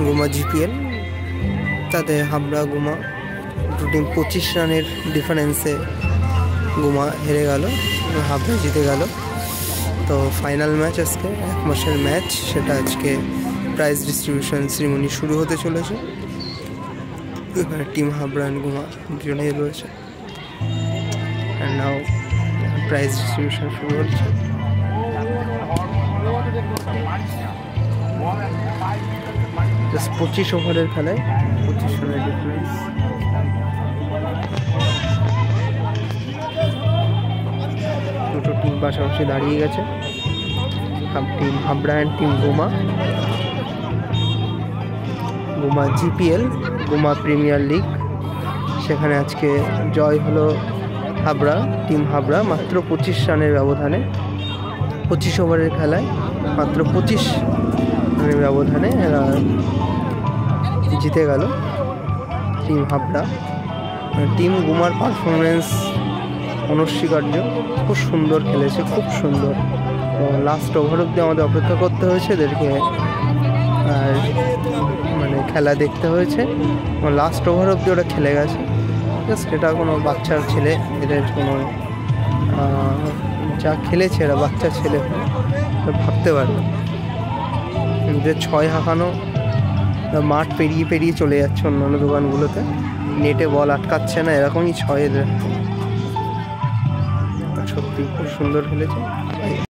গুমা GPL, তাতে হাবড়া গুমা দুটো team 25 রানের ডিফারেন্সে গুমা হেরে গেল, হাবড়া জিতে গেল। তো ফাইনাল ম্যাচ আজকে, 1 মাসের ম্যাচ, সেটা আজকে প্রাইজ ডিস্ট্রিবিউশন সেরিমনি শুরু হতে চলেছে। এখানে টিম হাবড়া অ্যান্ড গুমা দুজনেই রয়েছে। অ্যান্ড নাও প্রাইজ ডিস্ট্রিবিউশন শুরু হচ্ছে। জাস্ট 25 ওভারের খেলায় 25 রানের ডিফারেন্স। দুটো টিম পাশাপাশি দাঁড়িয়ে গেছে, team Habra and team Guma. Guma GPL, Guma premier league, সেখানে আজকে জয় হলো হাবড়া, টিম হাবড়া মাত্র 25 রানের ব্যবধানে, 25 ওভারের খেলায় মাত্র 25 রানের ব্যবধানে এরা জিতে গেল টিম হাবড়া। টিম গুমার পারফরমেন্স অনস্বীকার্য, খুব সুন্দর খেলেছে, খুব সুন্দর। লাস্ট ওভার অব্দি আমাদের অপেক্ষা করতে হয়েছে এদেরকে, আর মানে খেলা দেখতে হয়েছে। লাস্ট ওভার অব্দি ওরা খেলে গেছে। জাস্ট এটা কোনো বাচ্চার ছেলে, এদের কোনো যা খেলেছে এরা বাচ্চা ছেলে ভাবতে পারে। যে 6 হাঁকানো, মাঠ পেরিয়ে পেরিয়ে চলে যাচ্ছে অন্যান্য দোকানগুলোতে, নেটে বল আটকাচ্ছে না, এরকমই 6 এদের। সত্যি খুব সুন্দর খেলেছে।